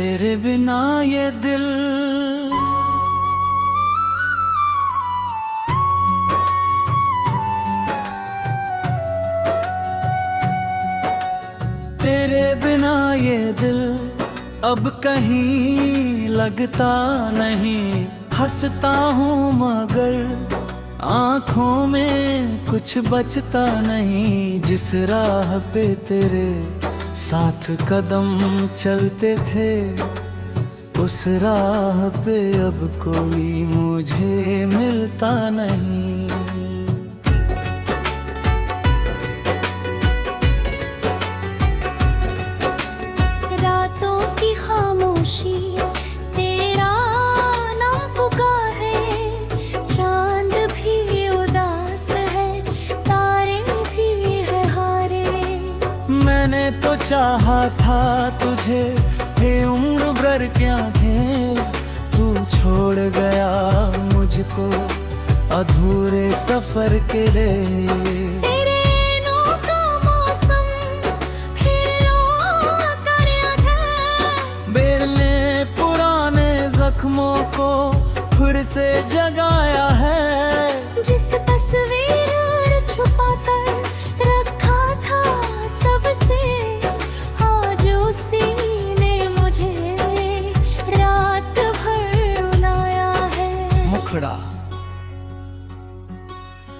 तेरे बिना ये दिल तेरे बिना ये दिल अब कहीं लगता नहीं। हंसता हूँ मगर आँखों में कुछ बचता नहीं। जिस राह पे तेरे साथ कदम चलते थे उस राह पे अब कोई मुझे मिलता नहीं। रातों की खामोशी तेरा नाम पुकारे, चांद भी उदास है तारे भी है हारे। मैंने तो चाहा था तुझे हे उम्र भर के आंखें, तू छोड़ गया मुझको अधूरे सफर के लिए। जख्मों को फिर से जगाया है। जिस तस्वीर छुपा कर रखा था सबसे, आज उसी ने मुझे रात भर रुलाया है। मुखड़ा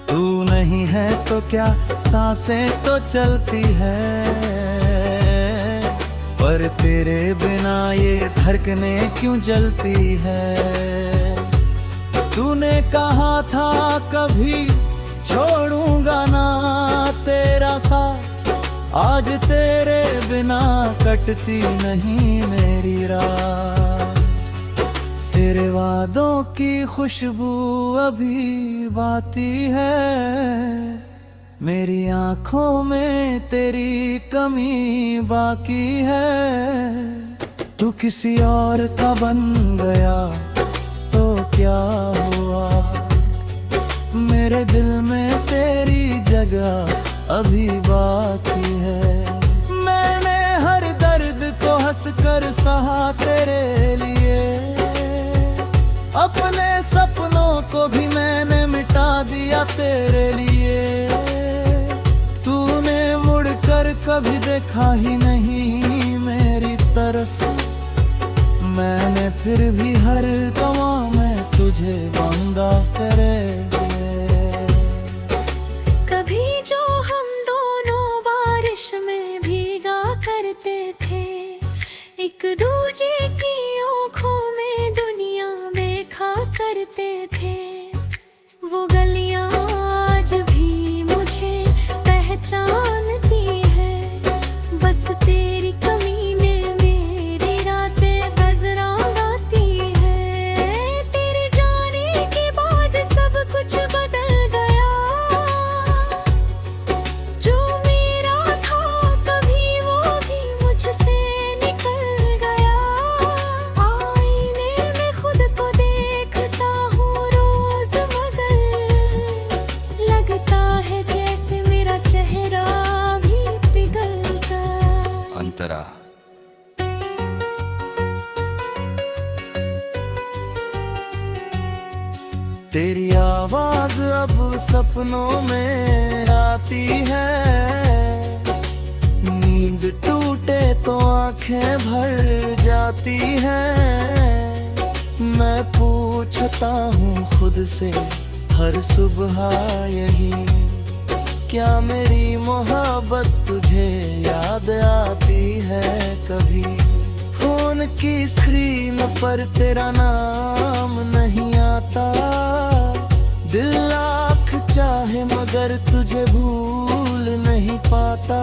तू नहीं है तो क्या सांसें तो चलती है, पर तेरे बिना ये धड़कने क्यों जलती है। तूने कहा था कभी छोड़ूंगा ना तेरा साथ, आज तेरे बिना कटती नहीं मेरी रात। तेरे वादों की खुशबू अभी बाती है, मेरी आँखों में तेरी कमी बाकी है। तू किसी और का बन गया तो क्या हुआ, मेरे दिल में तेरी जगह अभी बाकी है। मैंने हर दर्द को हंसकर सहा तेरे लिए, अपने सपनों को भी मैंने मिटा दिया तेरे लिए। कभी देखा ही नहीं मेरी तरफ, मैंने फिर भी हर दवा में तुझे बांधा तेरे लिए। कभी जो हम दोनों बारिश में भीगा करते थे, एक दूजे की आँखों में दुनिया देखा करते थे। वो गलियां आज भी मुझे पहचानती है, बस तेरी कमी में मेरी रातें गजरा गाती है। तेरे जाने के बाद सब कुछ बदल गया, जो मेरा था कभी वो भी मुझसे निकल गया। आईने में खुद को देखता हूँ रोज, मगर लगता है जैसे मेरा चेहरा भी पिघल गया। अंतरा तेरी आवाज अब सपनों में आती है, नींद टूटे तो आंखें भर जाती हैं। मैं पूछता हूँ खुद से हर सुबह यही, क्या मेरी मोहब्बत तुझे याद आती है कभी। फोन की स्क्रीन पर तेरा नाम नहीं आता, दिल लाख चाहे मगर तुझे भूल नहीं पाता।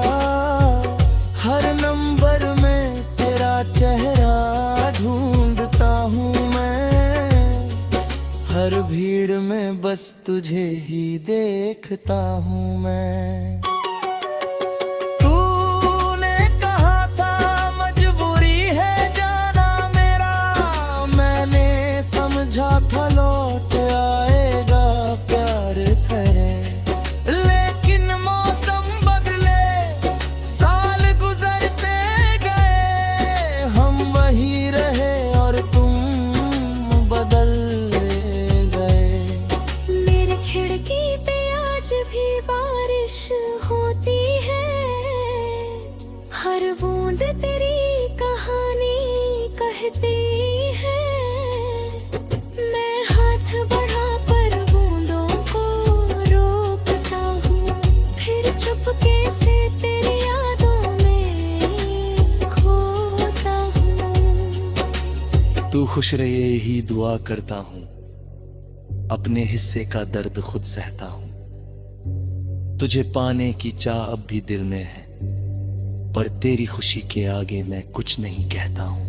हर नंबर में तेरा चेहरा ढूंढता हूँ मैं, हर भीड़ में बस तुझे ही देखता हूँ मैं। तूने कहा था मजबूरी है जाना मेरा, मैंने समझा था लौट आएगा प्यार करे। लेकिन मौसम बदले, साल गुजरते गए, हम वही खुश रहे यही दुआ करता हूँ, अपने हिस्से का दर्द खुद सहता हूँ। तुझे पाने की चाह अब भी दिल में है, पर तेरी खुशी के आगे मैं कुछ नहीं कहता हूँ।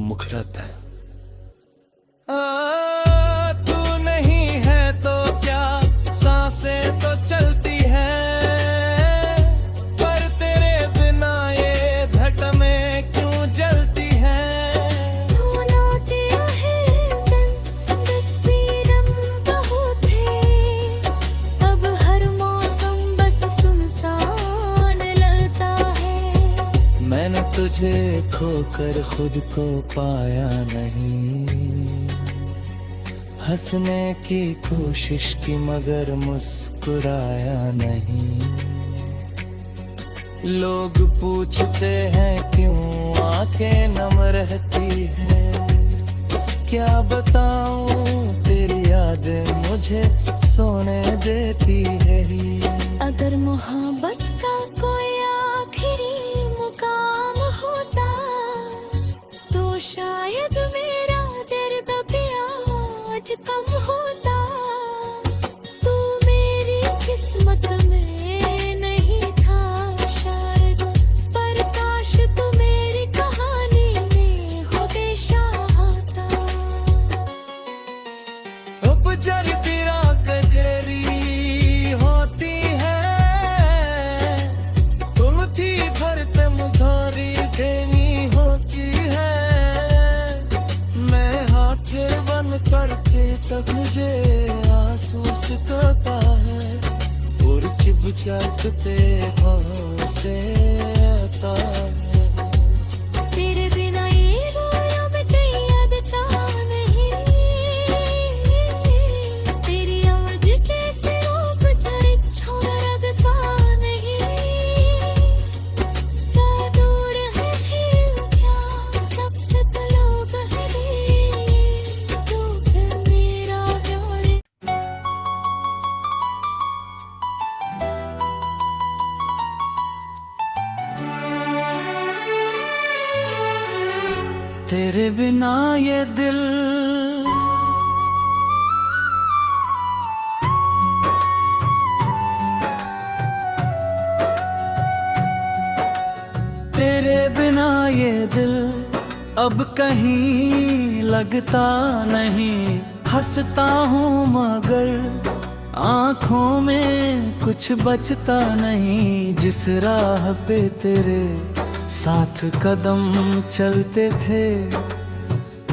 मुखरत है तू नहीं है तो क्या सांसें तो चलती है, पर तेरे बिना ये धड़कनें क्यों जलती है। अब हर मौसम बस सुनसान लगता है। मैंने तुझे खोकर खुद को पाया नहीं, हंसने की कोशिश की मगर मुस्कुराया नहीं। लोग पूछते हैं क्यों आंखें नम रहती है, क्या बताऊं तेरी यादें मुझे सोने देती है। अगर मोहब्बत का कोई आखिरी मुकाम होता तो शायद मेरा दर्द भी आज कम होता। तू मेरी किस्मत में नहीं था शायद, पर काश तू मेरी कहानी में हो पेशा आता। उपजर फिरा कर तेरी होती है, तुम थी भरते मुधारी देनी होती है। मैं हाथ बन करके तक मुझे आंसू सिताता है, और चिपचाते पाँव से आता है। तेरे बिना ये रोया मैं तैयारता नहीं, तेरी याद कैसे रोक जाए छोड़ता नहीं। क्या दूर है फिर क्या सबसे तो लोग है रे, तू फिर मेरा प्यार। तेरे बिना ये दिल तेरे बिना ये दिल अब कहीं लगता नहीं। हंसता हूँ मगर आँखों में कुछ बचता नहीं। जिस राह पे तेरे साथ कदम चलते थे,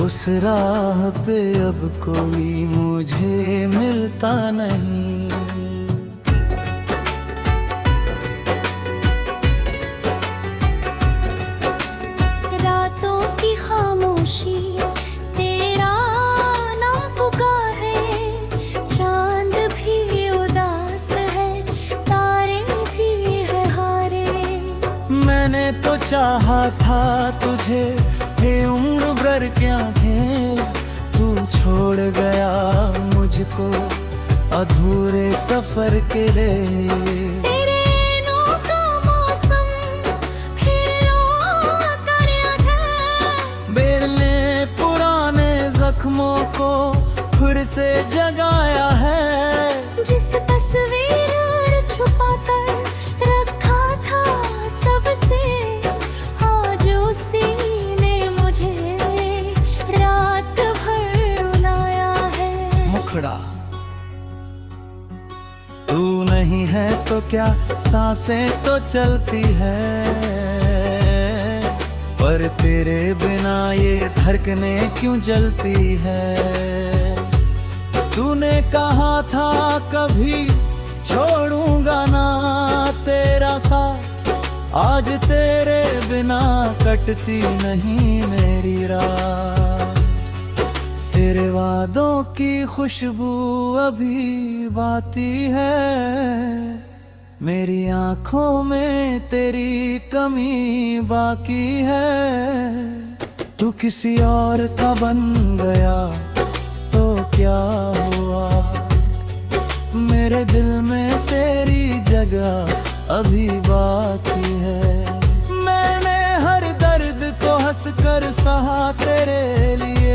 उस राह पे अब कोई मुझे मिलता नहीं। रातों की खामोशी तेरा नाम पुकारे, चांद भी उदास है तारे भी है हारे। मैंने तो चाहा था तुझे हे उम्र भर क्या है, तू छोड़ गया मुझको अधूरे सफर के लिए। तेरे नौ का मौसम फिर लौट आया है, बेर ने पुराने जख्मों को फिर से जगाया है। जिस तस्वीर छुपा कर रखा था सबसे, आज उसी ने मुझे रात भर रुलाया है। मुखड़ा तू नहीं है तो क्या सांसें तो चलती है, पर तेरे बिना ये धड़कनें क्यों जलती है। तूने कहा था कभी छोड़ूंगा ना तेरा साथ, आज तेरे बिना कटती नहीं मेरी रात। तेरे वादों की खुशबू अभी बाती है, मेरी आंखों में तेरी कमी बाकी है। तू किसी और का बन गया तो क्या हुआ, मेरे दिल में तेरी जगह अभी बाकी है। मैंने हर दर्द को हंस कर सहा तेरे लिए,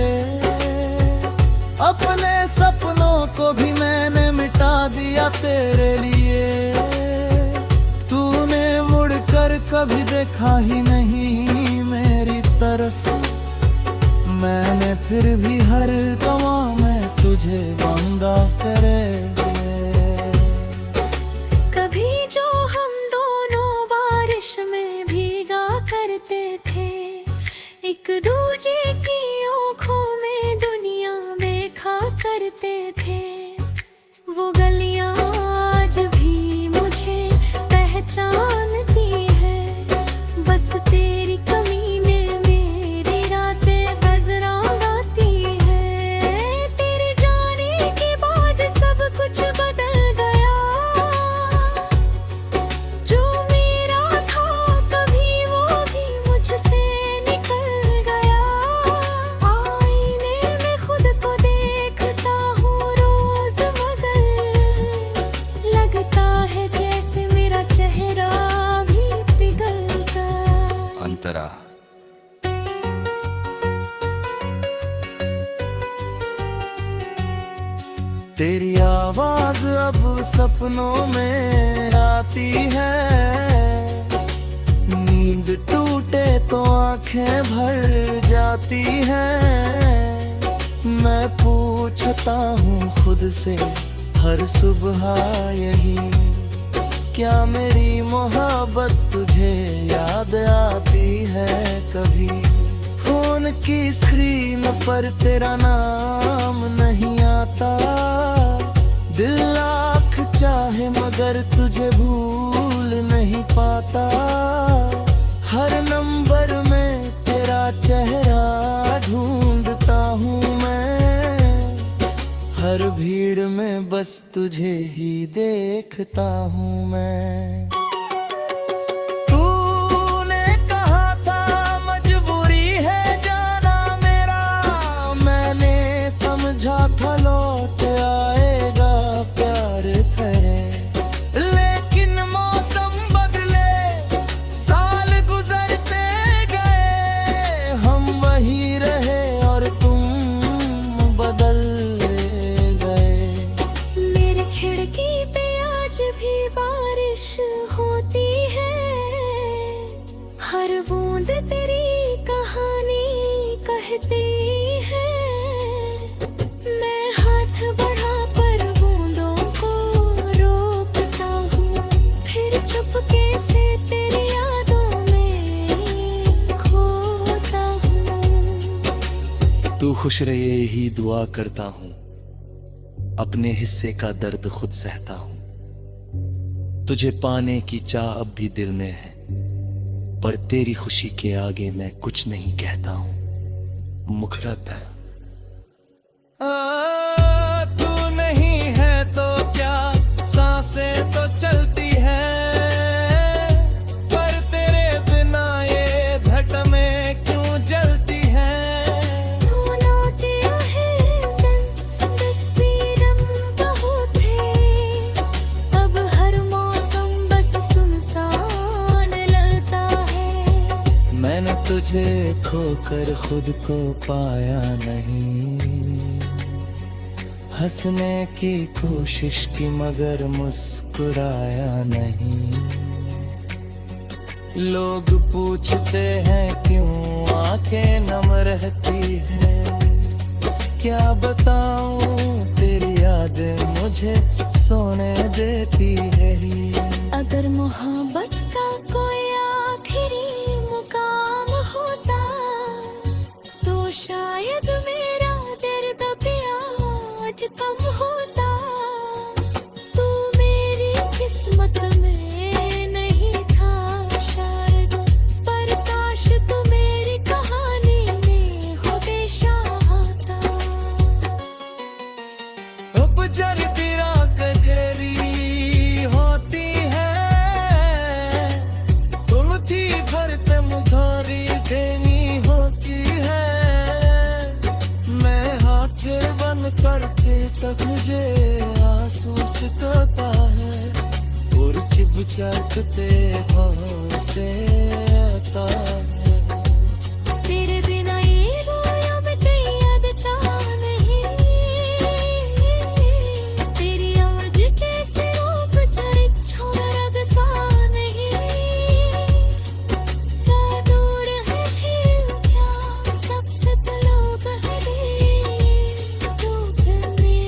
मुझे बांधा करे। कभी जो हम दोनों बारिश में भीगा करते थे, एक दूजे की आँखों में दुनिया देखा करते थे। वो गलियां आज भी मुझे पहचानती है, बस तेरी कमी में मेरी रातें गजरा गाती है। तेरे जाने के बाद सब कुछ बदल गया, जो मेरा था कभी वो भी मुझसे निकल गया। आईने में खुद को देखता हूँ रोज, मगर लगता है जैसे मेरा चेहरा भी पिघल गया। अंतरा तेरी आवाज अब सपनों में आती है। नींद टूटे तो आंखें भर जाती हैं। मैं पूछता हूँ खुद से हर सुबह यही, क्या मेरी मोहब्बत तुझे याद आती है कभी? फोन की स्क्रीन पर तेरा नाम नहीं आता, दिल लाख चाहे मगर तुझे भूल नहीं पाता। हर नंबर में तेरा चेहरा ढूंढता हूँ मैं, हर भीड़ में बस तुझे ही देखता हूँ मैं। तूने कहा था मजबूरी है जाना मेरा, मैंने समझा था लौट आएगा प्यार करे। लेकिन मौसम बदले, साल गुजरते गए, हम वही रहे और तुम बदल गए। मेरी खिड़की पे आज भी बारिश होती है, हर बूंद तेरी कहानी कहती है। मैं हाथ बढ़ा पर बूंदों को रोकता हूँ, फिर चुपके से तेरी यादों में खोता हूँ। तू खुश रहे यही दुआ करता हूँ, अपने हिस्से का दर्द खुद सहता हूँ। तुझे पाने की चाह अब भी दिल में है, पर तेरी खुशी के आगे मैं कुछ नहीं कहता हूँ। मुखरत है तू नहीं है तो क्या सांसें तो चलती है, पर तेरे बिना ये धड़कनें क्यों जलती है। होते हैं दिन तस्वीरम बहुत थे, अब हर मौसम बस सुनसान लगता है। मैंने तुझे खोकर खुद को पाया नहीं, हंसने की कोशिश की मगर मुस्कुराया नहीं। लोग पूछते हैं क्यों आंखें नम रहती है, क्या बताऊं तेरी यादें मुझे सोने देती है ही। अगर मोहब्बत का कोई आखिरी मुकाम होता, तो शायद मेरा दर्द भी आज कम होता। तू मेरी किस्मत में नहीं था शायद, पर काश तू मेरी कहानी में हमेशा आता। उपजर गिरा कर तेरी होती है, तुम थी भरते मुखारी देनी होती है। मैं हाथ बन करके तक मुझे आंसू सिताता है, और चिपचकते हों से आता है। तेरे बिना ये रोया मैं याद था नहीं, तेरी आवाज़ कैसे रोक जाए छोड़ रखता नहीं। क्या दूर है फिर क्या सबसे तो लोग है, तू फिर मेरा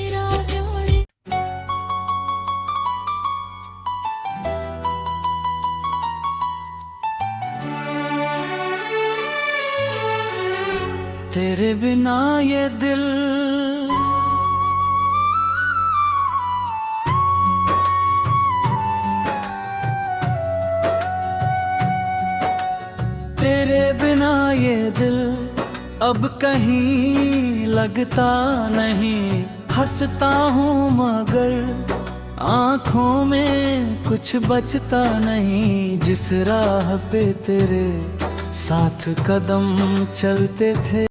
तेरे बिना ये दिल तेरे बिना ये दिल अब कहीं लगता नहीं। हंसता हूँ मगर आँखों में कुछ बचता नहीं। जिस राह पे तेरे साथ कदम चलते थे